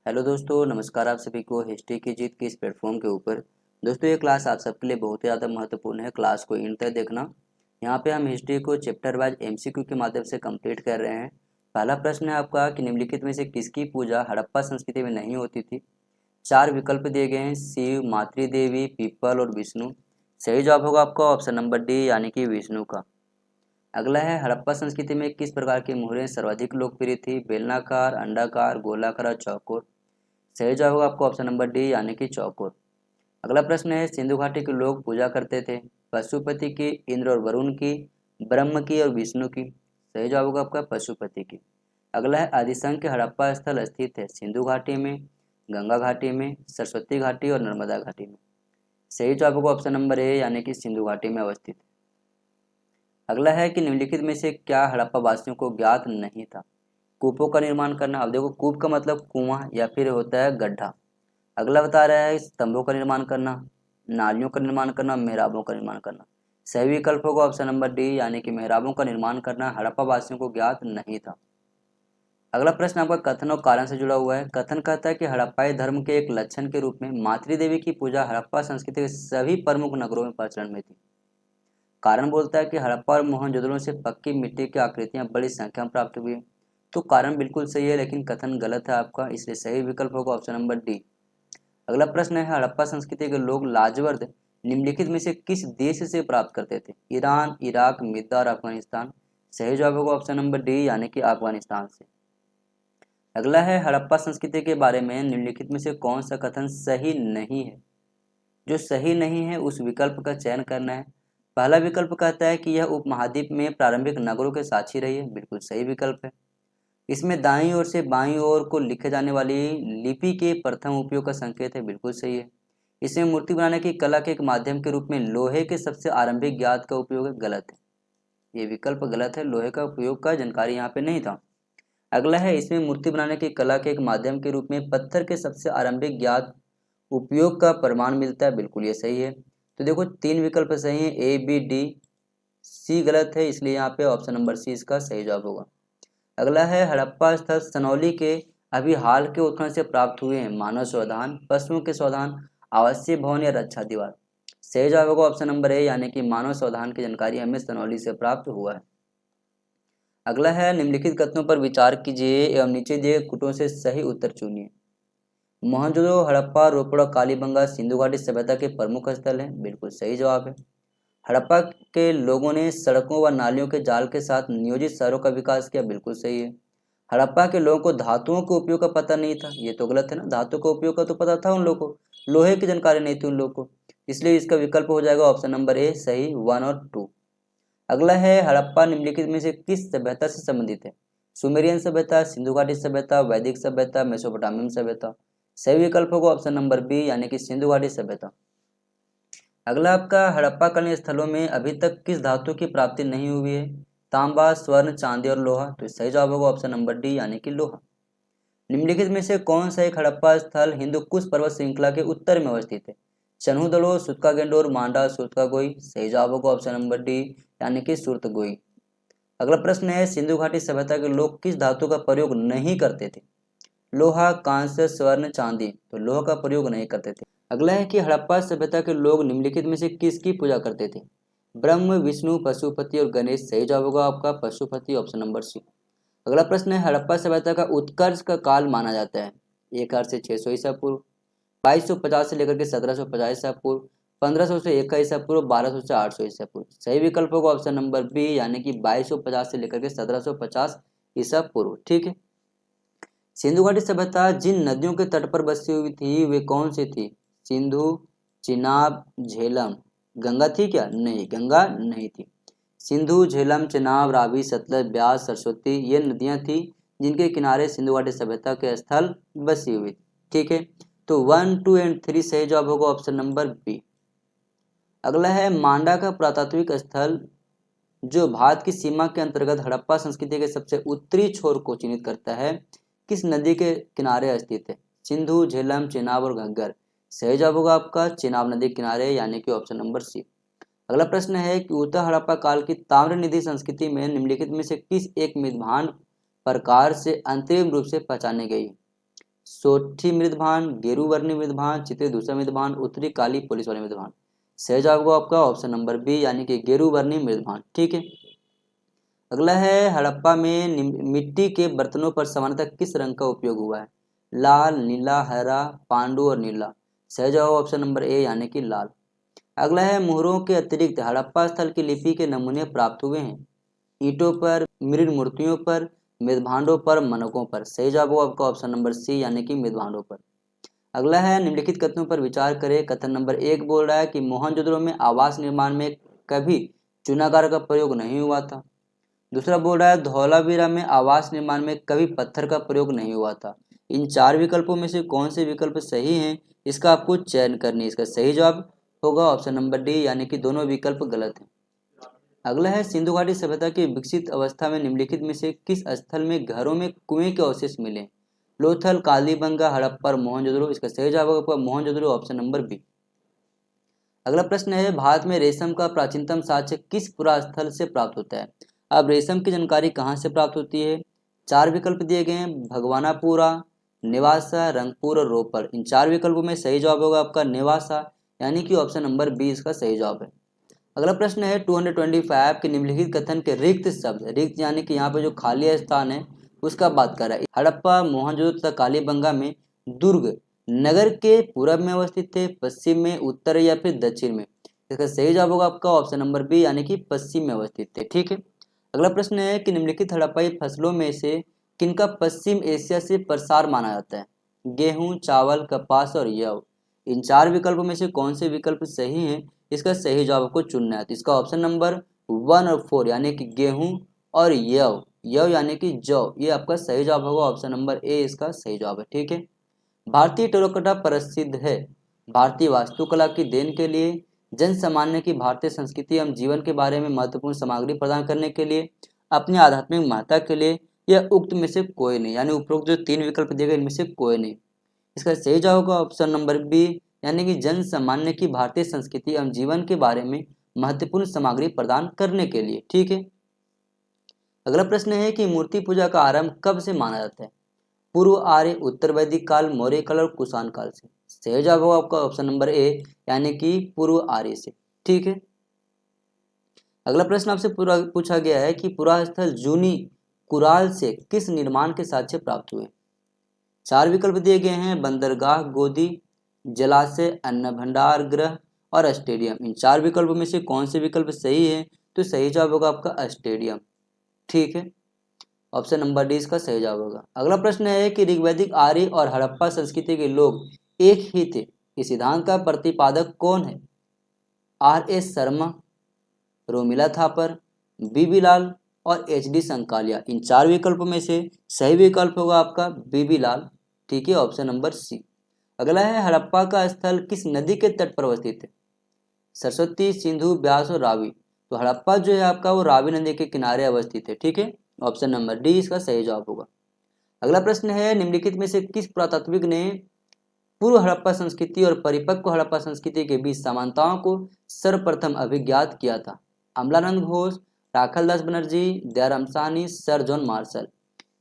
Hello दोस्तों, नमस्कार आप सभी को हिस्ट्री की जीत के इस प्लेटफॉर्म के ऊपर। दोस्तों, ये क्लास आप सबके लिए बहुत ही ज़्यादा महत्वपूर्ण है। क्लास को इन तक देखना। यहाँ पे हम हिस्ट्री को चैप्टर वाइज एमसीक्यू के माध्यम से कंप्लीट कर रहे हैं। पहला प्रश्न है आपका कि निम्नलिखित में से किसकी पूजा हड़प्पा संस्कृति में नहीं होती थी। 4 विकल्प दिए गए हैं, शिव, मातृदेवी, पीपल और विष्णु। सही जवाब होगा आपका ऑप्शन नंबर डी यानी कि विष्णु का। अगला है, हड़प्पा संस्कृति में किस प्रकार की मोहरें सर्वाधिक लोकप्रिय थी। बेलनाकार, अंडाकार, गोलाकार और चौकोर। सही जवाब होगा आपको ऑप्शन नंबर डी यानी कि चौकोर। अगला प्रश्न है, सिंधु घाटी के लोग पूजा करते थे पशुपति की, इंद्र और वरुण की, ब्रह्म की और विष्णु की। सही जवाब होगा आपका पशुपति की। अगला है, आदिशंख हड़प्पा स्थल स्थित है सिंधु घाटी में, गंगा घाटी में, सरस्वती घाटी और नर्मदा घाटी में। सही जवाब होगा ऑप्शन नंबर ए यानी कि सिंधु घाटी में अवस्थित। अगला है कि निम्नलिखित में से क्या हड़प्पा वासियों को ज्ञात नहीं था। कूपों का निर्माण करना। अब देखो, कूप का मतलब कुआं या फिर होता है गड्ढा। अगला बता रहा है स्तंभों का निर्माण करना, नालियों का निर्माण करना, मेहराबों का निर्माण करना। सही विकल्प होगा ऑप्शन नंबर डी यानी कि मेहराबों का निर्माण करना हड़प्पा वासियों को ज्ञात नहीं था। अगला प्रश्न आपका कथन और कारण से जुड़ा हुआ है। कथन कहता है कि हड़प्पाई धर्म के एक लक्षण के रूप में मातृदेवी की पूजा हड़प्पा संस्कृति के सभी प्रमुख नगरों में प्रचलन में थी। कारण बोलता है कि हड़प्पा और मोहनजोदड़ो से पक्की मिट्टी की आकृतियां बड़ी संख्या में प्राप्त हुई है। तो कारण बिल्कुल सही है, लेकिन कथन गलत है आपका, इसलिए सही विकल्प होगा ऑप्शन नंबर डी। अगला प्रश्न है, हड़प्पा संस्कृति के लोग लाजवर्द निम्नलिखित में से किस देश से प्राप्त करते थे। ईरान, इराक, मिद्दा और अफगानिस्तान। सही जवाब होगा ऑप्शन नंबर डी यानी कि अफगानिस्तान से। अगला है, हड़प्पा संस्कृति के बारे में निम्नलिखित में से कौन सा कथन सही नहीं है। जो सही नहीं है उस विकल्प का चयन करना है। पहला विकल्प कहता है कि यह उपमहाद्वीप में प्रारंभिक नगरों के साक्षी रही है, बिल्कुल सही विकल्प है। इसमें दाईं ओर से बाईं ओर को लिखे जाने वाली लिपि के प्रथम उपयोग का संकेत है, बिल्कुल सही है। इसमें मूर्ति बनाने की कला के एक माध्यम के रूप में लोहे के सबसे आरंभिक ज्ञात का उपयोग है, गलत है। ये विकल्प गलत है, लोहे का उपयोग का जानकारी यहाँ पे नहीं था। अगला है, इसमें मूर्ति बनाने की कला के एक माध्यम के रूप में पत्थर के सबसे आरंभिक ज्ञात उपयोग का प्रमाण मिलता है, बिल्कुल ये सही है। तो देखो 3 विकल्प सही है, ए बी डी, सी गलत है, इसलिए यहाँ पे ऑप्शन नंबर सी इसका सही जवाब होगा। अगला है, हड़प्पा स्थल सनौली के अभी हाल के उत्खनन से प्राप्त हुए हैं। मानव स्वधान, पशुओं के स्वधान, आवासीय भवन या रक्षा दीवार। सही जवाब होगा ऑप्शन नंबर ए यानी कि मानव स्वधान की जानकारी हमें सनौली से प्राप्त हुआ है। अगला है, निम्नलिखित कथनों पर विचार कीजिए एवं नीचे दिए कुटों से सही उत्तर चुनिए। मोहनजोदड़ो, हड़प्पा, रोपड़, कालीबंगा सिंधु घाटी सभ्यता के प्रमुख स्थल हैं, बिल्कुल सही जवाब है। हड़प्पा के लोगों ने सड़कों व नालियों के जाल के साथ नियोजित शहरों का विकास किया, बिल्कुल सही है। हड़प्पा के लोगों को धातुओं के उपयोग का पता नहीं था, ये तो गलत है ना, धातु का उपयोग का तो पता था उन लोगों को, लोहे की जानकारी नहीं थी उन लोगों को, इसलिए इसका विकल्प हो जाएगा ऑप्शन नंबर ए सही 1 और 2। अगला है, हड़प्पा निम्नलिखित में से किस सभ्यता से संबंधित है। सुमेरियन सभ्यता, सिंधु घाटी सभ्यता, वैदिक सभ्यता, मेसोपोटामियन सभ्यता। सही विकल्प होगा ऑप्शन नंबर बी यानी कि सिंधु घाटी सभ्यता। अगला आपका, हड़प्पा कालीन स्थलों में अभी तक किस धातु की प्राप्ति नहीं हुई है। तांबा, स्वर्ण, चांदी और लोहा। तो सही जवाब होगा ऑप्शन नंबर डी यानी कि लोहा। निम्नलिखित में से कौन सा एक हड़प्पा स्थल हिंदू कुश पर्वत श्रृंखला के उत्तर में अवस्थित है। चन्हुदड़ो, सुतका गेंडोर, मांडा, सुरतकागोई। सही जवाब होगा ऑप्शन नंबर डी यानी कि सुरतगोई। अगला प्रश्न है, सिंधु घाटी सभ्यता के लोग किस धातु का प्रयोग नहीं करते थे। लोहा, कांस्य, स्वर्ण, चांदी। तो लोहा का प्रयोग नहीं करते थे। अगला है कि हड़प्पा सभ्यता के लोग निम्नलिखित में से किसकी पूजा करते थे। ब्रह्म, विष्णु, पशुपति और गणेश। सही जवाब होगा आपका पशुपति, ऑप्शन नंबर सी। अगला प्रश्न है, हड़प्पा सभ्यता का उत्कर्ष का काल माना जाता है। 1000 से 600 ईसा पूर्व, 2250 से लेकर के 1750 ईसा पूर्व, 1500 से 1000 ईसा पूर्व, 1200 से 800 ईसा पूर्व। सही विकल्प होगा ऑप्शन नंबर बी यानी कि 2250 से लेकर के 1750 ईसा पूर्व। ठीक है। सिंधु घाटी सभ्यता जिन नदियों के तट पर बसी हुई थी वे कौन सी थी। सिंधु, चिनाब, झेलम। गंगा थी क्या? नहीं, गंगा नहीं थी। सिंधु, झेलम, चिनाब, रावी, सतलज, ब्यास, सरस्वती ये नदियां थी जिनके किनारे सिंधु घाटी सभ्यता के स्थल बसी हुई। ठीक है, तो 1, 2 एंड 3 सही जवाब होगा ऑप्शन नंबर बी। अगला है, मांडा का पुरातात्विक स्थल जो भारत की सीमा के अंतर्गत हड़प्पा संस्कृति के सबसे उत्तरी छोर को चिन्हित करता है, किस नदी के किनारे स्थित है। सिंधु, झेलम, चिनाब और घग्गर। सही जवाब होगा आपका चिनाब नदी किनारे यानी कि ऑप्शन नंबर सी। अगला प्रश्न है कि उत्तर हड़प्पा काल की ताम्रनिधि संस्कृति में निम्नलिखित में से किस एक मिधान प्रकार से अंतरिम रूप से पहचानी गई। सोठी मृदभान, गेरुवर्णी मृदभान, चित्रित धूसर मृदभान, उत्तरी काली पुलिस वाली मृदभान। सही जवाब होगा आपका ऑप्शन नंबर बी यानी कि गेरुवर्णी मृदभान। ठीक है। अगला है हड़प्पा में मिट्टी के बर्तनों पर सामान्यतः किस रंग का उपयोग हुआ है? लाल, नीला, हरा, पांडु और नीला। सही जवाब ऑप्शन नंबर ए यानी कि लाल। अगला है मोहरों के अतिरिक्त हड़प्पा स्थल की लिपि के नमूने प्राप्त हुए हैं? ईंटों पर, मृद मूर्तियों पर, मृदभांडों पर, मनकों पर। सही जवाब होगा आपका ऑप्शन नंबर सी यानी कि मृदभांडों पर। अगला है निम्नलिखित कथनों पर विचार करें। कथन नंबर 1 बोल रहा है कि मोहनजोदड़ो में आवास निर्माण में कभी चूनाकार का प्रयोग नहीं हुआ था। दूसरा बोल रहा है धौलावीरा में आवास निर्माण में कभी पत्थर का प्रयोग नहीं हुआ था। इन चार विकल्पों में से कौन से विकल्प सही हैं, इसका आपको चयन करनी है। इसका सही जवाब होगा ऑप्शन नंबर डी यानी कि दोनों विकल्प गलत हैं। अगला है सिंधु घाटी सभ्यता की विकसित अवस्था में निम्नलिखित में से किस स्थल में घरों में कुएं के अवशेष मिले? लोथल, कालीबंगा, हड़प्पा, मोहनजोदड़ो। इसका सही जवाब होगा मोहनजोदड़ो ऑप्शन नंबर बी। अगला प्रश्न है भारत में रेशम का प्राचीनतम साक्ष्य किस पुरास्थल से प्राप्त होता है? अब रेशम की जानकारी कहाँ से प्राप्त होती है? चार विकल्प दिए गए हैं, भगवानापुरा, नेवासा, रंगपुर और रोपड़। इन चार विकल्पों में सही जवाब होगा आपका नेवासा यानी कि ऑप्शन नंबर बी इसका सही जवाब है। अगला प्रश्न है 225 के निम्नलिखित कथन के रिक्त शब्द, रिक्त यानी कि यहाँ पे जो खाली स्थान है उसका बात कर रहा है। हड़प्पा, मोहनजोदड़ो तथा कालीबंगा में दुर्ग नगर के पूर्व में अवस्थित थे, पश्चिम में, उत्तर या फिर दक्षिण में। इसका सही जवाब होगा आपका ऑप्शन नंबर बी यानी कि पश्चिम में अवस्थित थे। ठीक है। अगला प्रश्न है कि निम्नलिखित हड़प्पाई फसलों में से किनका पश्चिम एशिया से प्रसार माना जाता है? गेहूं, चावल, कपास और यव। इन चार विकल्पों में से कौन से विकल्प सही हैं, इसका सही जवाब आपको चुनना है। तो इसका ऑप्शन नंबर 1 और 4 यानी कि गेहूं और यव, यव यानी कि जौ, ये आपका सही जवाब होगा ऑप्शन नंबर ए इसका सही जवाब है। ठीक है। भारतीय टेराकोटा प्रसिद्ध है भारतीय वास्तुकला की देन के लिए, जन सामान्य की भारतीय संस्कृति एवं जीवन के बारे में महत्वपूर्ण सामग्री प्रदान करने के लिए, अपनी आध्यात्मिक महत्ता के लिए, या उक्त में से कोई नहीं, यानी उपरोक्त जो तीन विकल्प दिए गए इनमें से कोई नहीं। इसका सही जवाब होगा ऑप्शन नंबर बी यानी कि जन सामान्य की भारतीय संस्कृति एवं जीवन के बारे में महत्वपूर्ण सामग्री प्रदान करने के लिए। ठीक है। अगला प्रश्न है कि मूर्ति पूजा का आरंभ कब से माना जाता है? पूर्व आर्य, उत्तर वैदिक काल, मौर्य काल और कुषाण काल से। सही जवाब होगा आपका ऑप्शन नंबर ए यानी कि पूर्व आर्य से। ठीक है। अगला प्रश्न आपसे पूछा गया है कि पुरास्थल जूनी कुराल से किस निर्माण के साक्ष्य प्राप्त हुए? चार विकल्प दिए गए हैं, बंदरगाह, गोदी, जलाशय, अन्न भंडार गृह और स्टेडियम। इन चार विकल्पों में से कौन से विकल्प सही है? तो सही जवाब होगा आपका स्टेडियम। ठीक है। ऑप्शन नंबर डी इसका सही जवाब होगा। अगला प्रश्न है कि ऋग्वैदिक, आर्य और हड़प्पा संस्कृति के लोग एक ही थे, इस सिद्धांत का प्रतिपादक कौन है? R.S. शर्मा, रोमिला थापर, बीबी लाल और H.D. संकालिया। इन चार विकल्पों में से सही विकल्प होगा आपका बीबी लाल। ठीक है, ऑप्शन नंबर सी। अगला है हड़प्पा का स्थल किस नदी के तट पर अवस्थित है? सरस्वती, सिंधु, ब्यास और रावी। तो हड़प्पा जो है आपका वो रावी नदी के किनारे अवस्थित है। ठीक है, ऑप्शन नंबर डी इसका सही जवाब होगा। अगला प्रश्न है निम्नलिखित में से किस पुरातात्विक ने पूर्व हड़प्पा संस्कृति और परिपक्व हड़प्पा संस्कृति के बीच समानताओं को सर्वप्रथम अभिज्ञात किया था? Amalananda Ghosh, Rakhaldas Banerji, Dayaram Sahni, sir John Marshall.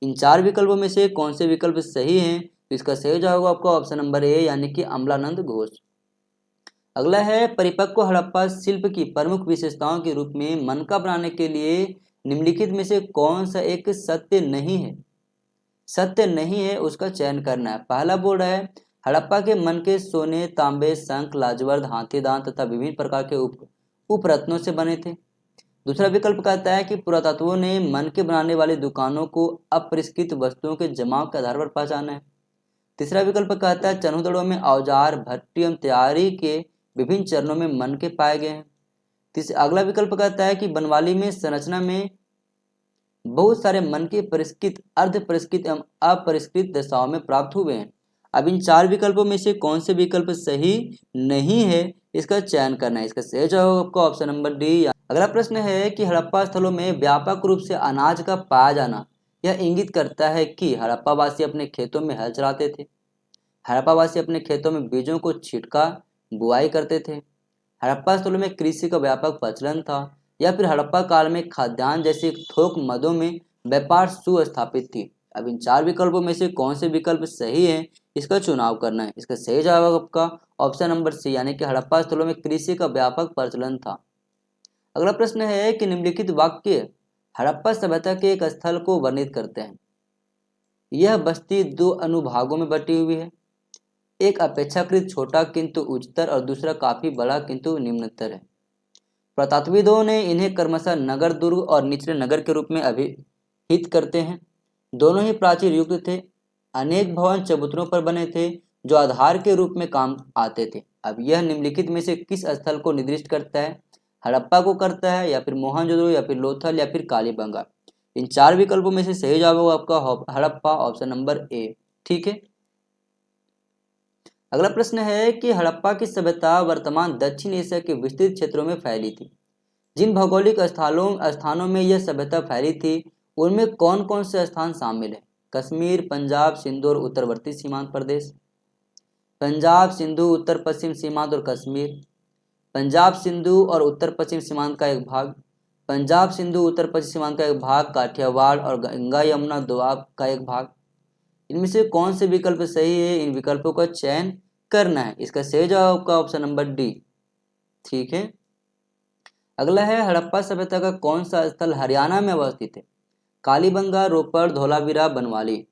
इन चार विकल्पों में से कौन से विकल्प सही हैं? तो इसका सही जवाब होगा आपका ऑप्शन नंबर ए यानी कि अमलानंद घोष। अगला है परिपक्व हड़प्पा शिल्प की प्रमुख विशेषताओं के रूप में मनका बनाने के लिए निम्नलिखित में से कौन सा एक सत्य नहीं है? सत्य नहीं है उसका चयन करना है। पहला बोल रहा है हड़प्पा के मन के सोने, तांबे, शंख, लाजवर्द, हाथी दांत तथा विभिन्न प्रकार के उपरत्नों से बने थे। दूसरा विकल्प कहता है कि पुरातत्वों ने मन के बनाने वाली दुकानों को अपरिष्कृत वस्तुओं के जमाव के आधार पर पहचाना है। तीसरा विकल्प कहता है चनोदड़ों में औजार, भट्टी एवं तैयारी के विभिन्न चरणों में मन के पाए गए हैं। अगला विकल्प कहता है कि बनवाली में संरचना में बहुत सारे मन के परिष्कृत, अर्ध परिष्कृत एवं अपरिष्कृत दशाओं में प्राप्त हुए हैं। अब इन चार विकल्पों में से कौन से विकल्प सही नहीं है इसका चयन करना है। इसका सही जवाब आपका ऑप्शन नंबर डी। अगला प्रश्न है कि हड़प्पा स्थलों में व्यापक रूप से अनाज का पाया जाना यह इंगित करता है कि हड़प्पावासी अपने खेतों में हल चलाते थे, हड़प्पावासी अपने खेतों में बीजों को छिटका बुआई करते थे, हड़प्पा स्थलों में कृषि का व्यापक प्रचलन था, या फिर हड़प्पा काल में खाद्यान्न जैसे थोक मदों में व्यापार सुस्थापित थी। अब इन 4 विकल्पों में से कौन से विकल्प सही है, इसका चुनाव करना है। इसका सही जवाब आपका ऑप्शन नंबर सी, यानी कि हड़प्पा स्थलों में कृषि का व्यापक प्रचलन था। अगला प्रश्न है कि निम्नलिखित वाक्य हड़प्पा सभ्यता के एक स्थल को वर्णित करते हैं। यह बस्ती 2 अनुभागों में बटी हुई है, एक अपेक्षाकृत छोटा किंतु उच्चतर और दूसरा काफी बड़ा किंतु निम्नतर है। पुरातत्वविदों ने इन्हें क्रमशः नगर दुर्ग और निचले नगर के रूप में अभिहित करते हैं। दोनों ही प्राचीन युग थे। अनेक भवन चबूतरों पर बने थे जो आधार के रूप में काम आते थे। अब यह निम्नलिखित में से किस स्थल को निर्दिष्ट करता है? हड़प्पा को करता है, या फिर मोहनजोदड़ो, या फिर लोथल, या फिर कालीबंगा। इन 4 विकल्पों में से सही जवाब होगा आपका हड़प्पा, ऑप्शन नंबर ए। ठीक है। अगला प्रश्न है कि हड़प्पा की सभ्यता वर्तमान दक्षिण एशिया के विस्तृत क्षेत्रों में फैली थी। जिन भौगोलिक स्थानों में यह सभ्यता फैली थी उनमें कौन कौन से स्थान शामिल है? कश्मीर, पंजाब, सिंधु और उत्तरवर्ती सीमांत प्रदेश। पंजाब, सिंधु, उत्तर पश्चिम सीमांत और कश्मीर। पंजाब, सिंधु और उत्तर पश्चिम सीमांत का एक भाग। पंजाब, सिंधु, उत्तर पश्चिम सीमांत का एक भाग काठियावाड़ और गंगा यमुना दोआब का एक भाग। इनमें से कौन से विकल्प सही है? इन विकल्पों का चयन करना है। इसका सही जवाब का ऑप्शन नंबर डी। ठीक है। अगला है हड़प्पा सभ्यता का कौन सा स्थल हरियाणा में अवस्थित है? कालीबंगा, रोपड़, धौलावीरा, बनवाली।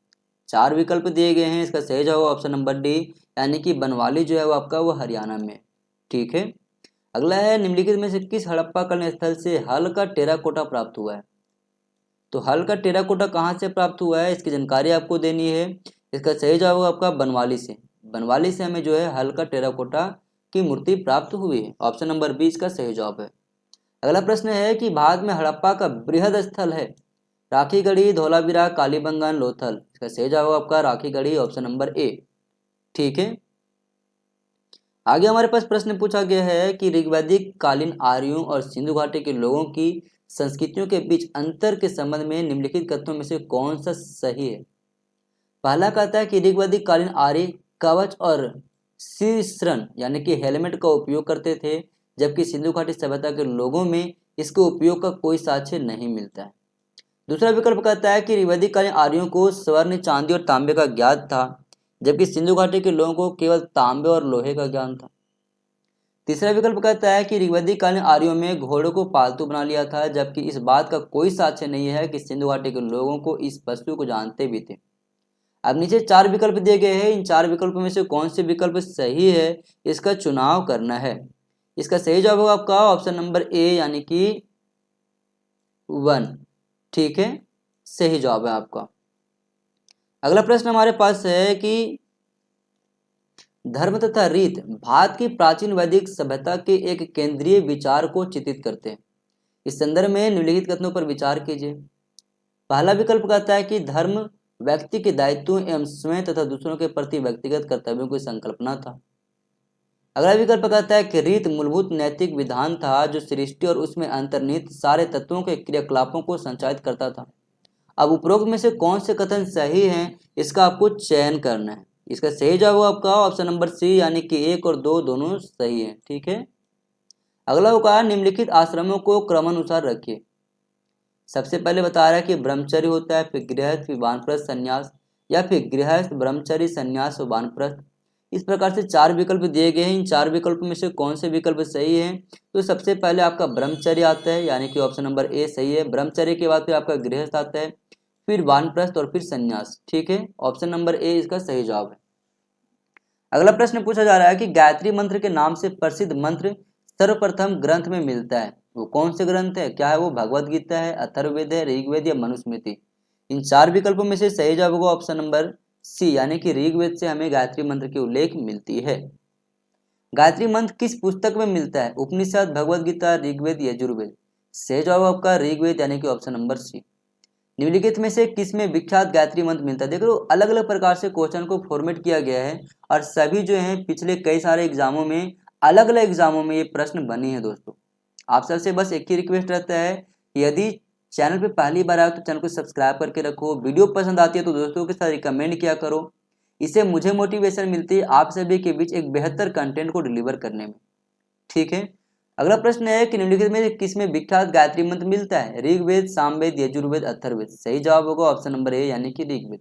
4 विकल्प दिए गए हैं। इसका सही जवाब ऑप्शन नंबर डी, यानी कि बनवाली जो है वो आपका वो हरियाणा में। ठीक है। अगला है निम्नलिखित में से किस हड़प्पा कलन स्थल से हल का टेराकोटा प्राप्त हुआ है? तो हल का टेराकोटा कहाँ से प्राप्त हुआ है, इसकी जानकारी आपको देनी है। इसका सही जवाब आपका बनवाली से। बनवाली से हमें जो है हल का टेराकोटा की मूर्ति प्राप्त हुई है। ऑप्शन नंबर 20 का सही जवाब है। अगला प्रश्न है कि भारत में हड़प्पा का बृहद स्थल है राखीगढ़ी, धौलावीरा, कालीबंगा, लोथल। इसका सही जवाब आपका राखीगढ़ी, ऑप्शन नंबर ए। ठीक है। आगे हमारे पास प्रश्न पूछा गया है कि ऋग्वैदिक कालीन आर्यों और सिंधु घाटी के लोगों की संस्कृतियों के बीच अंतर के संबंध में निम्नलिखित कथनों में से कौन सा सही है? पहला कहता है कि ऋग्वैदिक कालीन आर्य कवच और शीर्षण यानी कि हेलमेट का उपयोग करते थे, जबकि सिंधु घाटी सभ्यता के लोगों में इसके उपयोग का कोई साक्ष्य नहीं मिलता है। दूसरा विकल्प कहता है कि ऋग्वैदिक कालीन आर्यों को स्वर्ण, चांदी और तांबे का ज्ञान था, जबकि सिंधु घाटी के लोगों को केवल तांबे और लोहे का ज्ञान था। तीसरा विकल्प कहता है कि ऋग्वैदिक कालीन आर्यों में घोड़ों को पालतू बना लिया था, जबकि इस बात का कोई साक्ष्य नहीं है कि सिंधु घाटी के लोगों को इस पशु को जानते भी थे। अब नीचे 4 विकल्प दिए गए हैं। इन 4 विकल्पों में से कौन से विकल्प सही है, इसका चुनाव करना है। इसका सही जवाब होगा आपका ऑप्शन नंबर ए, यानी कि 1। ठीक है, सही जवाब है आपका। अगला प्रश्न हमारे पास है कि धर्म तथा रीत भारत की प्राचीन वैदिक सभ्यता के एक केंद्रीय विचार को चित्रित करते हैं। इस संदर्भ में निम्नलिखित कथनों पर विचार कीजिए। पहला विकल्प कहता है कि धर्म व्यक्ति के दायित्वों एवं स्वयं तथा दूसरों के प्रति व्यक्तिगत कर्तव्यों की संकल्पना था। अगला विकल्प कहता है कि रीत मूलभूत नैतिक विधान था जो सृष्टि और उसमें अंतर्निहित सारे तत्वों के क्रियाकलापों को संचालित करता था। अब उपरोक्त में से कौन से कथन सही हैं, इसका आपको चयन करना है। इसका सही जवाब आपका ऑप्शन नंबर सी, यानी कि 1 और 2 दोनों सही है। ठीक है। अगला होगा निम्नलिखित आश्रमों को क्रमानुसार रखिए। सबसे पहले बता रहा है कि ब्रह्मचर्य होता है, फिर गृहस्थ, फिर वानप्रस्थ, संन्यास, या फिर गृहस्थ, ब्रह्मचर्य, संन्यास और वानप्रस्थ। इस प्रकार से 4 विकल्प दिए गए हैं। इन 4 विकल्पों में से कौन से विकल्प सही है? तो सबसे पहले आपका ब्रह्मचर्य आता है, यानी कि ऑप्शन नंबर ए सही है। ब्रह्मचर्य के बाद फिर आपका गृहस्थ आता है, फिर वानप्रस्थ और फिर संन्यास। ठीक है, ऑप्शन नंबर ए इसका सही जवाब है। अगला प्रश्न पूछा जा रहा है कि गायत्री मंत्र के नाम से प्रसिद्ध मंत्र सर्वप्रथम ग्रंथ में मिलता है, वो कौन से ग्रंथ है? क्या है वो? भगवद गीता है, अथर्ववेद है, ऋग्वेद या मनुस्मृति। इन 4 विकल्पों में से सही जवाब होगा ऑप्शन नंबर सी, यानी कि ऋग्वेद से हमें गायत्री मंत्र की उल्लेख मिलती है। गायत्री मंत्र किस पुस्तक में मिलता है? उपनिषद, भगवद गीता, ऋग्वेद, यजुर्वेद। सही जवाब आपका ऋग्वेद, यानी कि ऑप्शन नंबर सी। निम्नलिखित में से किसमें विख्यात गायत्री मंत्र मिलता है? देखो अलग अलग प्रकार से क्वेश्चन को फॉर्मेट किया गया है और सभी जो है पिछले कई सारे एग्जामों में अलग अलग एग्जामों में ये प्रश्न बनी है। दोस्तों आप सबसे बस एक ही रिक्वेस्ट रहता है, यदि चैनल पे पहली बार आए तो चैनल को सब्सक्राइब करके रखो। वीडियो पसंद आती है तो दोस्तों के साथ रिकमेंड किया करो। इससे मुझे मोटिवेशन मिलती है आप सभी के बीच एक बेहतर कंटेंट को डिलीवर करने में। ठीक है, अगला प्रश्न है कि निम्नलिखित में किसमें विख्यात गायत्री मंत्र मिलता है? ऋग्वेद, सामवेद, यजुर्वेद, अथर्ववेद। सही जवाब होगा ऑप्शन नंबर ए यानी कि ऋग्वेद।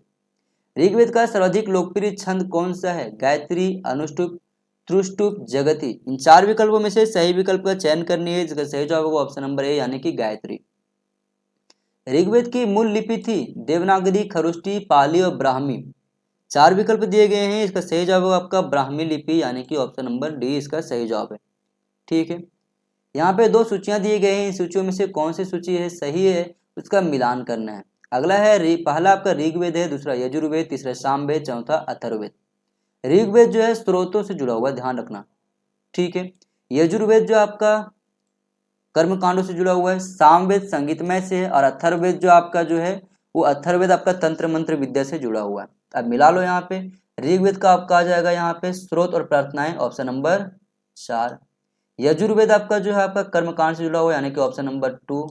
ऋग्वेद का सर्वाधिक लोकप्रिय छंद कौन सा है? गायत्री, अनुष्टुप, त्रुष्टुप, जगति। इन चार विकल्पों में से सही विकल्प का चयन करनी है, जिसका सही जवाब होगा ऑप्शन नंबर ए यानी कि गायत्री। ऋग्वेद की मूल लिपि थी देवनागरी, खरुष्टी, पाली और ब्राह्मी। चार विकल्प दिए गए हैं, इसका सही जवाब होगा आपका ब्राह्मी लिपि यानी कि ऑप्शन नंबर डी इसका सही जवाब है। ठीक है, यहाँ पे दो सूचियां दिए गए हैं, इन सूचियों में से कौन सी सूची है सही है उसका मिलान करना है। अगला है पहला आपका ऋग्वेद है, दूसरा यजुर्वेद, तीसरा सामवेद, चौथा अथर्ववेद। ऋग्वेद जो है स्रोतों से जुड़ा हुआ, ध्यान रखना। ठीक है, यजुर्वेद जो आपका कर्मकांडों से जुड़ा हुआ है, सामवेद संगीतमय से है और अथर्ववेद जो आपका जो है वो अथर्ववेद आपका तंत्र मंत्र विद्या से जुड़ा हुआ है। अब मिला लो, यहाँ पे ऋग्वेद का आपका आ जाएगा यहाँ पे स्रोत और प्रार्थनाएं, ऑप्शन नंबर 4। यजुर्वेद आपका जो है आपका कर्मकांड से जुड़ा हुआ है यानी कि ऑप्शन नंबर 2।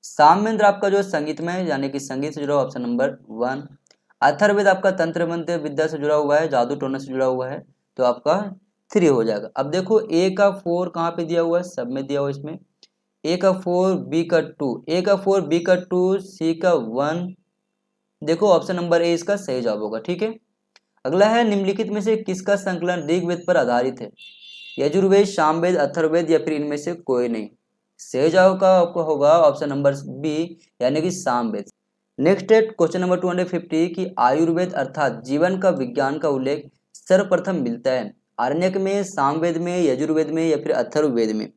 सामवेद आपका जो है संगीतमय यानी कि संगीत से जुड़ा हुआ, ऑप्शन नंबर 1। अथर्ववेद आपका तंत्र मंत्र विद्या से जुड़ा हुआ है, जादू टोना से जुड़ा हुआ है, तो आपका 3 हो जाएगा। अब देखो ए का 4 कहाँ पे दिया हुआ है? सब में दिया हुआ है। इसमें ए का 4, बी का 2, ए का 4, बी का 2, सी का 1। देखो ऑप्शन नंबर ए इसका सही जवाब होगा। ठीक है, अगला है निम्नलिखित में से किसका संकलन ऋग्वेद पर आधारित है? यजुर्वेद, सामवेद, अथर्ववेद या फिर इनमें से कोई नहीं। सही जवाब का आपको होगा ऑप्शन नंबर बी यानी कि सामवेद। नेक्स्ट है क्वेश्चन नंबर 250 कि आयुर्वेद अर्थात जीवन का विज्ञान का उल्लेख सर्वप्रथम मिलता है आरण्यक में, सामवेद में, यजुर्वेद में या फिर अथर्ववेद में।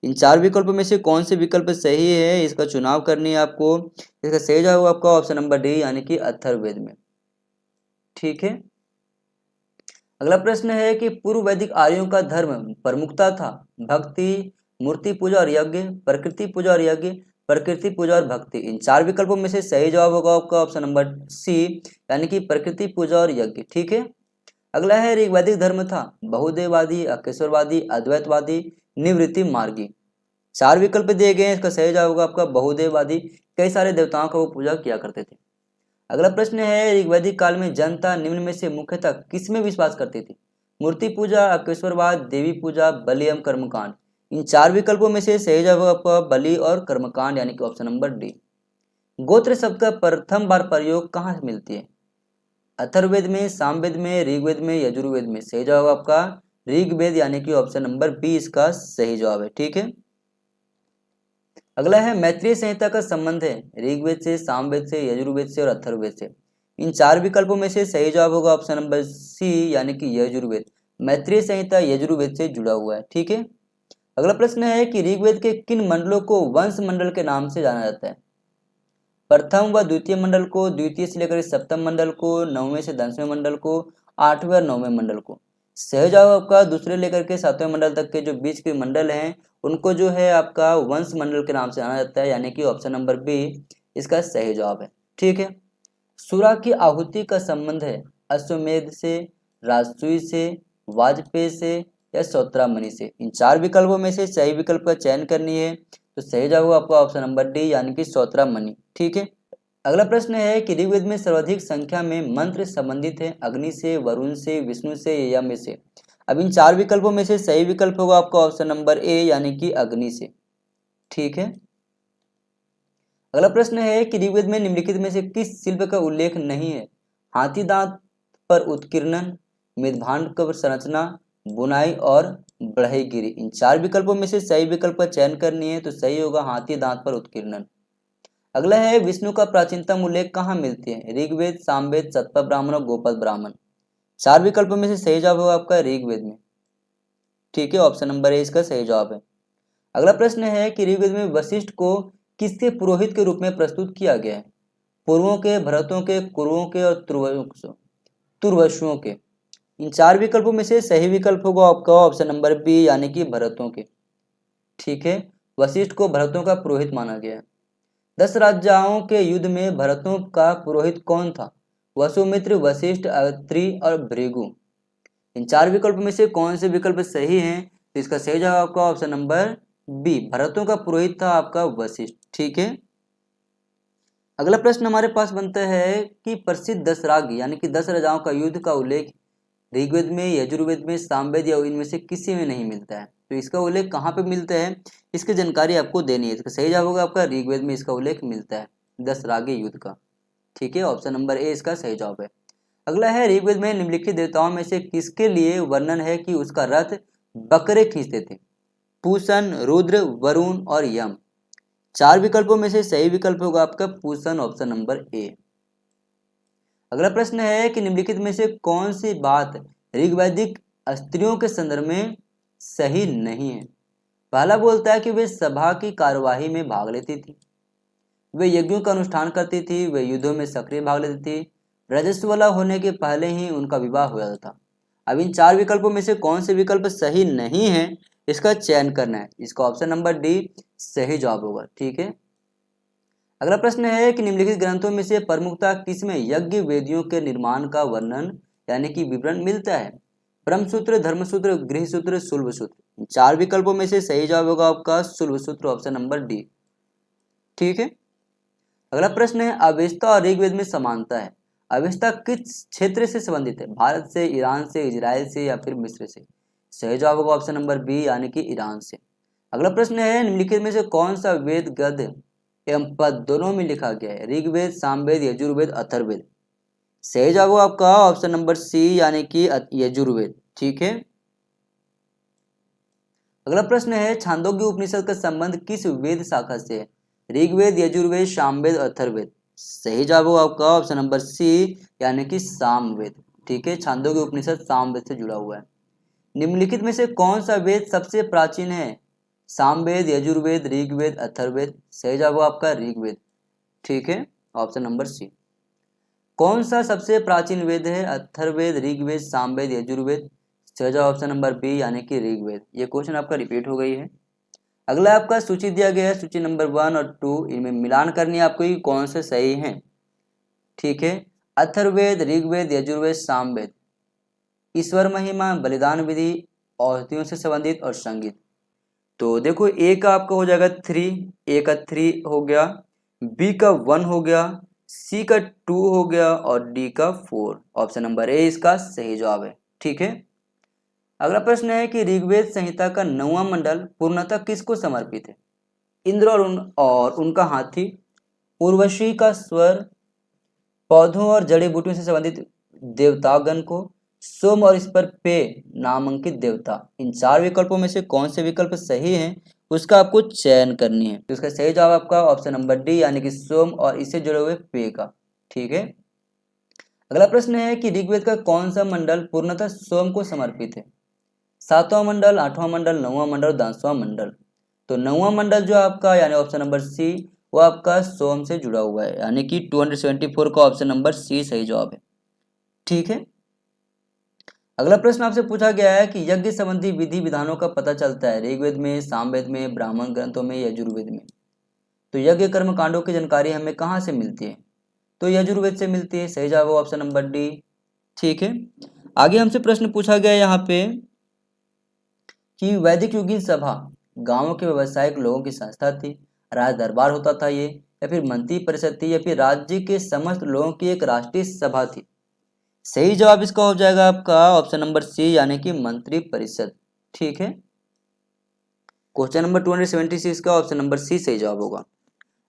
इन चार विकल्पों में से कौन से विकल्प सही है इसका चुनाव करनी है आपको। इसका सही जवाब आपका ऑप्शन नंबर डी यानी कि अथर्ववेद में। ठीक है, अगला प्रश्न है कि पूर्व वैदिक आर्यों का धर्म प्रमुखता था भक्ति, मूर्ति पूजा और यज्ञ, प्रकृति पूजा और यज्ञ, प्रकृति पूजा और भक्ति। इन चार विकल्पों में से सही जवाब होगा आपका ऑप्शन नंबर सी यानी कि प्रकृति पूजा और यज्ञ। ठीक है, अगला है ऋग्वैदिक धर्म था बहुदेववादी, अकेश्वरवादी, अद्वैतवादी, निवृत्ति मार्गी। चार विकल्प दिए गए हैं, इसका सही जवाब होगा आपका बहुदेववादी। कई सारे देवताओं का वो पूजा किया करते थे। अगला प्रश्न है ऋग्वैदिक काल में जनता निम्न में से मुख्यतः किसमें विश्वास करती थी? मूर्ति पूजा, अकेश्वरवाद, देवी पूजा, बलि एवं कर्मकांड। इन चार विकल्पों में से सही जवाब आपका बलि और कर्मकांड यानी कि ऑप्शन नंबर डी। गोत्र शब्द का प्रथम बार प्रयोग कहाँ मिलती है? अथर्ववेद में, सामवेद में, ऋग्वेद में, यजुर्वेद में। सही जवाब आपका ऋग्वेद यानी कि ऑप्शन नंबर बी इसका सही जवाब है। ठीक है, अगला है मैत्रेय संहिता का संबंध है ऋग्वेद से, सामवेद से, यजुर्वेद से और अथर्ववेद से। इन चार विकल्पों में से सही जवाब होगा ऑप्शन नंबर सी यानी कि यजुर्वेद। मैत्रेय संहिता यजुर्वेद से जुड़ा हुआ है। ठीक है, अगला प्रश्न है कि ऋग्वेद के किन मंडलों को वंश मंडल के नाम से जाना जाता है? प्रथम व द्वितीय मंडल को, द्वितीय से लेकर सप्तम मंडल को, 9वें से 10वें मंडल को, 8वें और 9वें मंडल को। सही जवाब आपका दूसरे लेकर के 7वें मंडल तक के जो बीच के मंडल हैं उनको जो है आपका वंश मंडल के नाम से जाना जाता है यानी कि ऑप्शन नंबर बी इसका सही जवाब है। ठीक है, सूरा की आहुति का संबंध है अश्वमेध से, राजसूय से, वाजपेय से या सौत्रामणि से। इन चार विकल्पों में से सही विकल्प का चयन करनी है, तो सही जवाब आपका ऑप्शन नंबर डी यानी कि सौत्रामणि। ठीक है, अगला प्रश्न है कि ऋग्वेद में सर्वाधिक संख्या में मंत्र संबंधित है अग्नि से, वरुण से, विष्णु से, यम से। अब इन चार विकल्पों में से सही विकल्प होगा आपका ऑप्शन नंबर ए यानी कि अग्नि से। ठीक है, अगला प्रश्न है कि ऋग्वेद में निम्नलिखित में से किस शिल्प का उल्लेख नहीं है? हाथी दांत पर उत्कीर्णन, मृदभांड का संरचना, बुनाई और बढ़ईगिरी। इन चार विकल्पों में से सही विकल्प का चयन करनी है, तो सही होगा हाथी दांत पर उत्कीर्णन। अगला है विष्णु का प्राचीनतम उल्लेख कहाँ मिलती है? ऋग्वेद, सामवेद, सतपथ ब्राह्मण और गोपद ब्राह्मण। चार विकल्पों में से सही जवाब होगा आपका ऋग्वेद में। ठीक है, ऑप्शन नंबर ए इसका सही जवाब है। अगला प्रश्न है कि ऋग्वेद में वशिष्ठ को किसके पुरोहित के रूप में प्रस्तुत किया गया है? पूर्वों के, भरतों के, कुरुओं के और तुर्वसुओं के। इन चार विकल्पों में से सही विकल्प होगा आपका ऑप्शन नंबर बी यानी कि भरतों के। ठीक है, वशिष्ठ को भरतों का पुरोहित माना गया है। 10 राजाओं के युद्ध में भरतों का पुरोहित कौन था? वसुमित्र, वशिष्ठ, अत्रि और भृगु। इन चार विकल्प में से कौन से विकल्प सही हैं? तो इसका सही जवाब आपका ऑप्शन नंबर बी, भरतों का पुरोहित था आपका वशिष्ठ। ठीक है, अगला प्रश्न हमारे पास बनता है कि प्रसिद्ध 10 राग यानी कि 10 राजाओं का युद्ध का उल्लेख ऋग्वेद में, यजुर्वेद में, सामवेद या इनमें से किसी में नहीं मिलता है। तो इसका उल्लेख कहाँ पे मिलता है, इसकी जानकारी आपको देनी है। इसका सही जवाब होगा आपका ऋग्वेद में इसका उल्लेख मिलता है, दशरागी युद्ध का। ठीक है, ऑप्शन नंबर ए इसका सही जवाब है। अगला है, ऋग्वेद में निम्नलिखित देवताओं में से किसके लिए वर्णन है कि उसका रथ बकरे खींचते थे? पूषण, रुद्र, वरुण और यम। 4 विकल्पों में से सही विकल्प होगा आपका पूषण, ऑप्शन नंबर ए। अगला प्रश्न है कि निम्नलिखित में से कौन सी बात ऋग्वैदिक स्त्रियों के संदर्भ में सही नहीं है? पहला बोलता है कि वे सभा की कार्यवाही में भाग लेती थी, वे यज्ञों का अनुष्ठान करती थी, वे युद्धों में सक्रिय भाग लेती थी, रजस्वला होने के पहले ही उनका विवाह हो जाता था। अब इन 4 विकल्पों में से कौन से विकल्प सही नहीं है, इसका चयन करना है। इसका ऑप्शन नंबर डी सही जवाब होगा। ठीक है, अगला प्रश्न है कि निम्नलिखित ग्रंथों में से प्रमुखता किसमें यज्ञ वेदियों के निर्माण का वर्णन यानी कि विवरण मिलता है? ब्रह्मसूत्र, धर्मसूत्र, गृहसूत्र, शुल्बसूत्र। 4 विकल्पों में से सही जवाब होगा आपका शुल्बसूत्र, ऑप्शन नंबर डी। ठीक है, अगला प्रश्न है, अवेस्ता और ऋग्वेद में समानता है। अवेस्ता किस क्षेत्र से संबंधित है? भारत से, ईरान से, इजराइल से या फिर मिस्र से? सही जवाब होगा ऑप्शन नंबर बी यानी कि ईरान से। अगला प्रश्न है, निम्नलिखित में से कौन सा वेद गद्य एवं पद दोनों में लिखा गया है? ऋग्वेद, सामवेद, यजुर्वेद, अथर्ववेद। सही जवाब होगा आपका ऑप्शन नंबर सी यानी कि यजुर्वेद। ठीक है, अगला प्रश्न है, छांदोग्य उपनिषद का संबंध किस वेद शाखा से है? ऋग्वेद, यजुर्वेद, सामवेद, अथर्ववेद। सही जवाब होगा आपका ऑप्शन नंबर सी यानी कि सामवेद। ठीक है, छांदोग्य उपनिषद सामवेद से जुड़ा हुआ है। निम्नलिखित में से कौन सा वेद सबसे प्राचीन है? सामवेद, यजुर्वेद, ऋग्वेद, अथर्ववेद। सही जवाब होगा आपका ऋग्वेद। ठीक है, ऑप्शन नंबर सी। कौन सा सबसे प्राचीन वेद है? अथर्ववेद, ऋग्वेद, सामवेद, यजुर्वेद। सही जवाब ऑप्शन नंबर बी यानी कि ऋग्वेद। ये क्वेश्चन आपका रिपीट हो गई है। अगला आपका सूची दिया गया है, सूची नंबर 1 और 2, इनमें मिलान करनी है आपको कि कौन से सही हैं। ठीक है, अथर्ववेद, ऋग्वेद, यजुर्वेद, सामवेद। ईश्वर महिमा, बलिदान विधि, औषधियों से संबंधित और संगीत। तो देखो, ए का आपका हो जाएगा 3, ए का 3 हो गया, बी का 1 हो गया, सी का 2 हो गया और डी का 4। ऑप्शन नंबर ए इसका सही जवाब है। ठीक है, अगला प्रश्न है कि ऋग्वेद संहिता का 9वां मंडल पूर्णतः किसको समर्पित है? इंद्र और उनका हाथी, उर्वशी का स्वर, पौधों और जड़ी बूटियों से संबंधित देवतागण को, सोम और इस पर पे नामांकित देवता। इन 4 विकल्पों में से कौन से विकल्प सही हैं, उसका आपको चयन करनी है। तो इसका सही जवाब आपका ऑप्शन नंबर डी यानी कि सोम और इससे जुड़े हुए पे का। ठीक है, अगला प्रश्न है कि ऋग्वेद का कौन सा मंडल पूर्णतः सोम को समर्पित है? 7वां मंडल, 8वां मंडल, 9वां मंडल, 10वां मंडल। तो 9वां मंडल जो आपका यानी ऑप्शन नंबर सी वो आपका सोम से जुड़ा हुआ है, यानी कि 274 का ऑप्शन नंबर सी सही जवाब है। ठीक है, अगला प्रश्न आपसे पूछा गया है कि यज्ञ संबंधी विधि विधानों का पता चलता है ऋग्वेद में, सामवेद में, ब्राह्मण ग्रंथों में, यजुर्वेद में। तो यज्ञ कर्म कांडों की जानकारी हमें कहाँ से मिलती है? तो यजुर्वेद से मिलती है। सही जवाब ऑप्शन नंबर डी। ठीक है, आगे हमसे प्रश्न पूछा गया यहाँ पे कि वैदिक युगीन सभा गांवों के व्यावसायिक लोगों की संस्था थी, राज दरबार होता था ये, या फिर मंत्री परिषद थी, या फिर राज्य के समस्त लोगों की एक राष्ट्रीय सभा थी? सही जवाब इसका हो जाएगा आपका ऑप्शन नंबर सी यानी कि मंत्री परिषद। ठीक है, क्वेश्चन नंबर 276 का ऑप्शन नंबर सी सही जवाब होगा।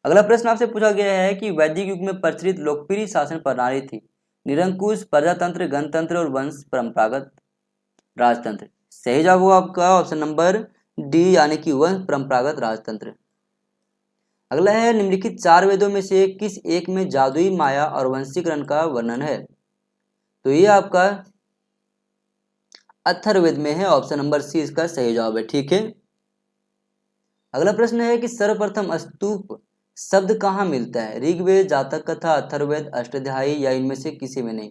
अगला प्रश्न आपसे पूछा गया है कि वैदिक युग में प्रचलित लोकप्रिय शासन प्रणाली थी निरंकुश, प्रजातंत्र, गणतंत्र और वंश परंपरागत राजतंत्र। सही जवाब होगा आपका ऑप्शन नंबर डी यानी कि वंश परंपरागत राजतंत्र। अगला है, निम्नलिखित 4 वेदों में से किस एक में जादुई माया और वंशीकरण का वर्णन है? तो ये आपका अथर्ववेद में है, ऑप्शन नंबर सी इसका सही जवाब है। ठीक है, अगला प्रश्न है कि सर्वप्रथम स्तूप शब्द कहाँ मिलता है? ऋग्वेद, जातक कथा, अथर्ववेद, अष्टाध्यायी या इनमें से किसी में नहीं?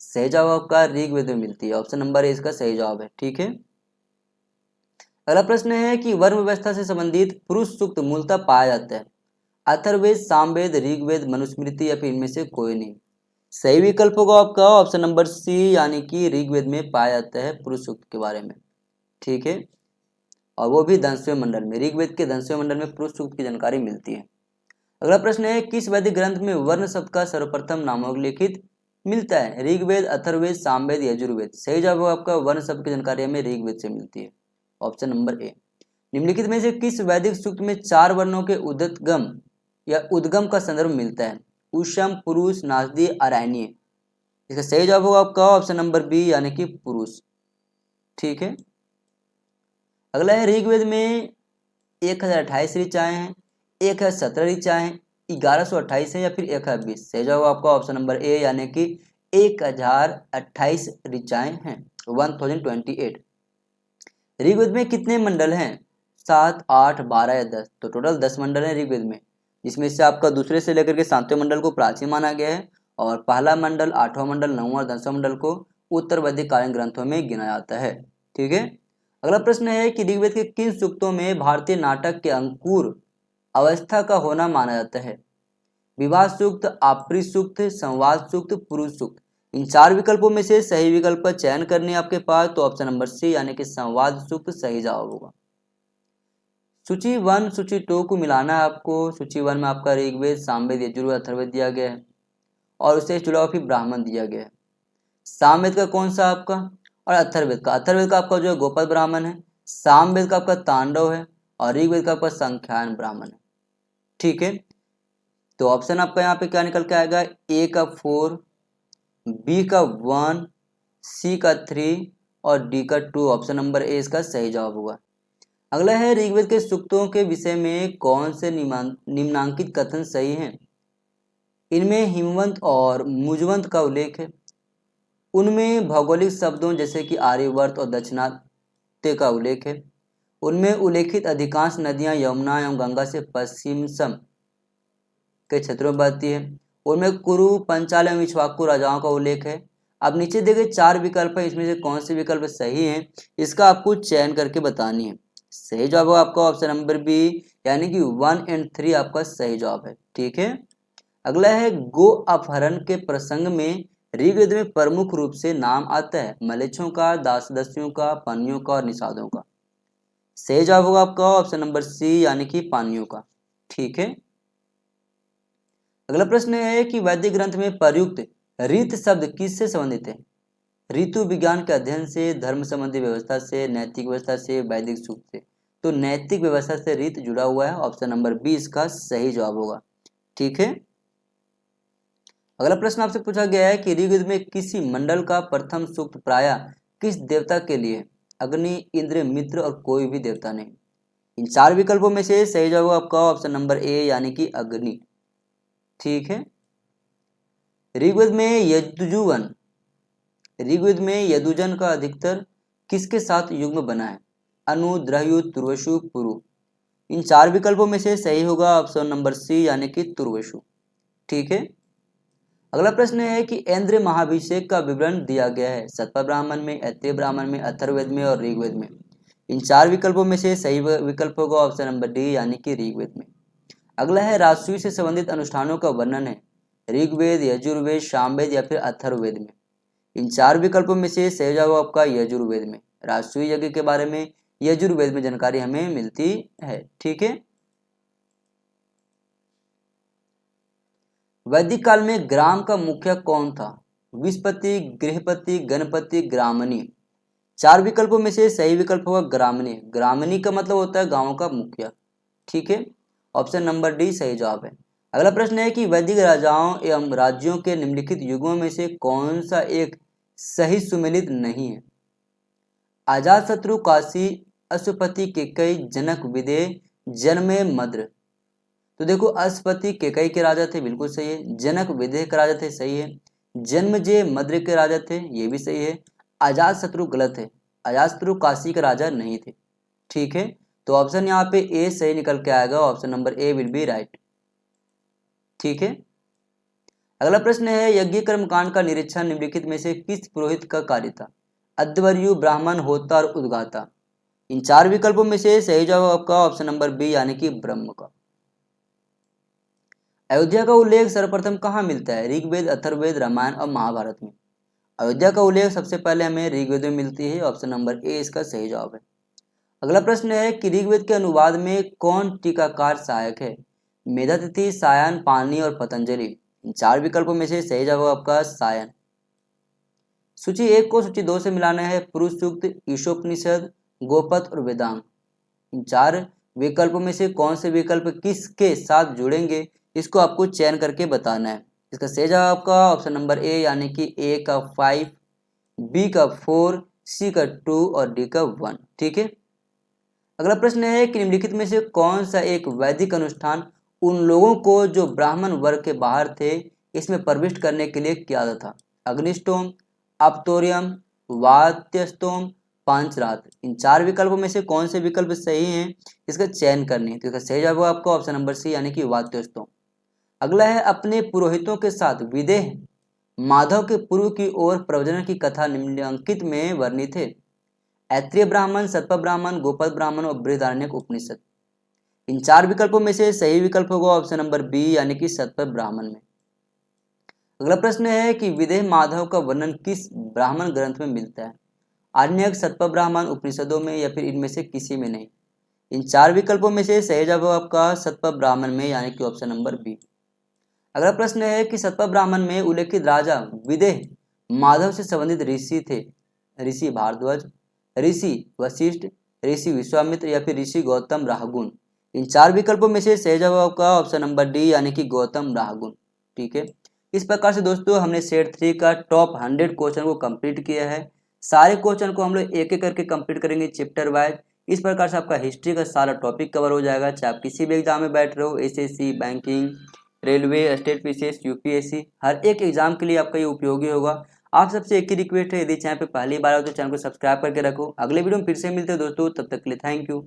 सही जवाब आपका ऋग्वेद में मिलती है, ऑप्शन नंबर ए इसका सही जवाब है। ठीक है, अगला प्रश्न है कि वर्ण व्यवस्था से संबंधित पुरुष सूक्त मूलतः पाया जाता है अथर्ववेद, सामवेद, ऋग्वेद, मनुस्मृति या फिर इनमें से कोई नहीं? सही विकल्प होगा आपका ऑप्शन नंबर सी यानी कि ऋग्वेद में पाया जाता है पुरुष सूक्त के बारे में। ठीक है, और वो भी 10वें मंडल में, ऋग्वेद के 10वें मंडल में पुरुष सूक्त की जानकारी मिलती है। अगला प्रश्न है, किस वैदिक ग्रंथ में वर्ण शब्द का सर्वप्रथम नामोल्लेखित मिलता है? ऋग्वेद, अथर्ववेद, सामवेद, यजुर्वेद। सही जवाब आपका वर्ण शब्द की जानकारी हमें ऋग्वेद से मिलती है। Option number A. निम्नलिखित में से किस वैदिक सूक्त में 4 वर्णों के उद्गम या उद्गम का संदर्भ मिलता है? उषम, पुरुष, नासदी, अरण्य। इसका सही जवाब होगा आपका ऑप्शन नंबर बी यानी कि पुरुष। ठीक है। अगला है ऋग्वेद में 1028 ऋचाएं हैं, 1017 ऋचाएं हैं, 1128 है या फिर 1020? सही जवाब आपका ऑप्शन नंबर ए यानी कि 1028 ऋचाएं हैं, 1028। ऋग्वेद में कितने मंडल हैं? 7, 8, 12 या 10? तो टोटल 10 मंडल हैं ऋग्वेद में, जिसमें से आपका दूसरे से लेकर के 7वें मंडल को प्राचीन माना गया है और पहला मंडल, 8वां मंडल, 9वां और 10वां मंडल को उत्तर वैदिक कालीन ग्रंथों में गिना जाता है। ठीक है। अगला प्रश्न है कि ऋग्वेद के किन सूक्तों में भारतीय नाटक के अंकुर अवस्था का होना माना जाता है? विवाह सूक्त, आपरी सूक्त, संवाद सूक्त, पुरुष सूक्त। इन 4 विकल्पों में से सही विकल्प का चयन करने आपके पास, तो ऑप्शन नंबर सी यानी कि संवाद सूक्त सही जवाब होगा। सूची 1 सूची 2 को मिलाना है आपको। सूची 1 में आपका ऋग्वेद, सामवेद, यजुर्वेद, अथर्ववेद दिया गया है और उससे जुड़ा हुआ फिर ब्राह्मण दिया गया है। सामवेद का कौन सा आपका और अथर्ववेद का आपका जो है गोपद ब्राह्मण है, सामवेद का आपका तांडव है और ऋग्वेद का आपका संख्यान ब्राह्मण है। ठीक है। तो ऑप्शन आपका यहाँ पे क्या निकल के आएगा? ए का 4, बी का 1, सी का 3 और डी का 2। ऑप्शन नंबर ए इसका सही जवाब होगा। अगला है ऋग्वेद के सूक्तों के विषय में कौन से निम्नांकित कथन सही हैं? इनमें हिमवंत और मुजवंत का उल्लेख है। उनमें भौगोलिक शब्दों जैसे कि आर्यवर्त और दक्षिणात्य का उल्लेख है। उनमें उल्लेखित अधिकांश नदियां यमुना एवं गंगा से पश्चिम सम के क्षेत्रों में बहती है। उनमें कुरु, पंचाल एवं इक्ष्वाकु राजाओं का उल्लेख है। अब नीचे दिए गए 4 विकल्प है, इसमें से कौन से विकल्प सही हैं इसका आपको चयन करके बतानी है। सही जवाब होगा आपका ऑप्शन नंबर बी यानी कि 1 और 3 आपका सही जवाब है। ठीक है। अगला है गो अपहरण के प्रसंग में ऋग्वेद में प्रमुख रूप से नाम आता है मलेच्छों का, दासदासियों का, पानियों का और निषादों का। सही जवाब होगा आपका ऑप्शन नंबर सी यानी कि पानियों का। ठीक है। अगला प्रश्न है कि वैदिक ग्रंथ में प्रयुक्त रीत शब्द किससे संबंधित है? ऋतु विज्ञान के अध्ययन से, धर्म संबंधी व्यवस्था से, नैतिक व्यवस्था से, वैदिक सूक्त से। तो नैतिक व्यवस्था से रीत जुड़ा हुआ है, ऑप्शन नंबर बी इसका सही जवाब होगा। ठीक है। अगला प्रश्न आपसे पूछा गया है कि ऋग्वेद में किसी मंडल का प्रथम सूक्त प्रायः किस देवता के लिए? अग्नि, इंद्र, मित्र और कोई भी देवता नहीं। इन 4 विकल्पों में से सही जवाब आपका ऑप्शन नंबर ए यानी कि अग्नि। ठीक है। ऋग्वेद में यजुजन का अधिकतर किसके साथ युग्म बना है? अनु, द्रह्यु, तुर्वसु, पुरु। इन 4 विकल्पों में से सही होगा ऑप्शन नंबर सी यानी कि तुर्वसु। ठीक है। अगला प्रश्न है कि ऐन्द्र महाभिषेक का विवरण दिया गया है सतपा ब्राह्मण में, ऐत्रेय ब्राह्मण में, अथर्ववेद में और ऋग्वेद में। इन 4 विकल्पों में से सही विकल्प होगा ऑप्शन नंबर डी यानी कि ऋग्वेद में। अगला है राजसूय से संबंधित अनुष्ठानों का वर्णन है ऋग्वेद, यजुर्वेद, सामवेद या फिर अथर्ववेद में। इन 4 विकल्पों में से सही जवाब आपका यजुर्वेद में। राजसूय यज्ञ के बारे में यजुर्वेद में जानकारी हमें मिलती है। ठीक है। वैदिक काल में ग्राम का मुखिया कौन था? विस्पति, गृहपति, गणपति, ग्रामणी। 4 विकल्पों में से सही विकल्प होगा ग्रामणी। ग्रामणी का मतलब होता है गांव का मुखिया। ठीक है। ऑप्शन नंबर डी सही जवाब है। अगला प्रश्न है कि वैदिक राजाओं एवं राज्यों के निम्नलिखित युगों में से कौन सा एक सही सुमेलित नहीं है? अजातशत्रु, काशी, अश्वपति, केकई, जनक, विदेह, जन्मे, मद्र। तो देखो अश्वपति केकई के राजा थे, बिल्कुल सही है। जनक विदेह के राजा थे, सही है। जन्मजय मद्र के राजा थे, ये भी सही है। अजातशत्रु गलत है, अजातशत्रु काशी के राजा नहीं थे। ठीक है। तो ऑप्शन यहाँ पे ए सही निकल के आएगा, option number A will be right. ठीक है। अगला प्रश्न है यज्ञ कर्मकांड का निरीक्षण निम्नलिखित में से किस पुरोहित का कार्य था? अध्वर्यु, ब्राह्मण, होता और उद्गाता। इन 4 विकल्पों में से सही जवाब आपका ऑप्शन नंबर बी यानी कि ब्रह्म का। अयोध्या का उल्लेख सर्वप्रथम कहाँ मिलता है? ऋग्वेद, अथर्ववेद, रामायण और महाभारत में। अयोध्या का उल्लेख सबसे पहले हमें ऋग्वेद में मिलती है, ऑप्शन नंबर ए इसका सही जवाब है। अगला प्रश्न है कि ऋग्वेद के अनुवाद में कौन टीकाकार सहायक है? मेधातिथि, सायन, पाणिनि और पतंजलि। इन 4 विकल्पों में से सही जवाब आपका सायन। सूची 1 को सूची 2 से मिलाना है। पुरुष सूक्त, ईशोपनिषद, गोपद और वेदांग। इन चार विकल्पों में से कौन से विकल्प किसके साथ जुड़ेंगे, इसको आपको चयन करके बताना है। इसका सही जवाब आपका ऑप्शन नंबर ए यानी कि ए का 5, बी का 4, सी का 2 और डी का 1। ठीक है। अगला प्रश्न है कि निम्नलिखित में से कौन सा एक वैदिक अनुष्ठान उन लोगों को जो ब्राह्मण वर्ग के बाहर थे इसमें प्रविष्ट करने के लिए किया जाता था। अग्निष्टोम, अप्तोरियम, वात्यस्तोम, पांचरात। इन चार विकल्पों में से कौन से विकल्प सही हैं, इसका चयन करनी है। तो इसका सही जवाब आपका ऑप्शन नंबर सी यानी कि वात्यस्तोम। अगला है अपने पुरोहितों के साथ विदेह माधव के पूर्व की ओर प्रवचन की कथा निम्नलिखित में वर्णित है। ऐत्रेय ब्राह्मण, सतप ब्राह्मण, गोपद ब्राह्मण और बृहदारण्यक उपनिषद। इन चार विकल्पों में से सही विकल्प होगा ऑप्शन नंबर बी यानी कि सतप ब्राह्मण में। अगला प्रश्न है कि विदेह माधव का वर्णन किस ब्राह्मण ग्रंथ में मिलता है। आरण्यक, सतप ब्राह्मण, उपनिषदों में या फिर इनमें से किसी में नहीं। इन चार विकल्पों में से सही जवाब आपका सतप ब्राह्मण में यानी कि ऑप्शन नंबर बी। अगला प्रश्न है कि सतप ब्राह्मण में उल्लेखित राजा विदेह माधव से संबंधित ऋषि थे। ऋषि भारद्वाज, ऋषि वशिष्ठ, ऋषि विश्वामित्र या फिर ऋषि गौतम राहगुण। इन चार विकल्पों में से सही जवाब का ऑप्शन नंबर डी यानी कि गौतम राहगुण। ठीक है। इस प्रकार से दोस्तों हमने सेट 3 का टॉप 100 क्वेश्चन को कंप्लीट किया है। सारे क्वेश्चन को हम लोग एक एक करके कंप्लीट करेंगे चैप्टर वाइज। इस प्रकार से आपका हिस्ट्री का सारा टॉपिक कवर हो जाएगा, चाहे आप किसी भी एग्जाम में बैठ रहे हो, SSC, banking, railway, state PCS, UPSC, हर एक एग्जाम के लिए आपका ये उपयोगी होगा। आप सबसे एक ही रिक्वेस्ट है, यदि चैनल पे पहली बार हो तो चैनल को सब्सक्राइब करके रखो। अगले वीडियो में फिर से मिलते हैं दोस्तों, तब तक के लिए थैंक यू।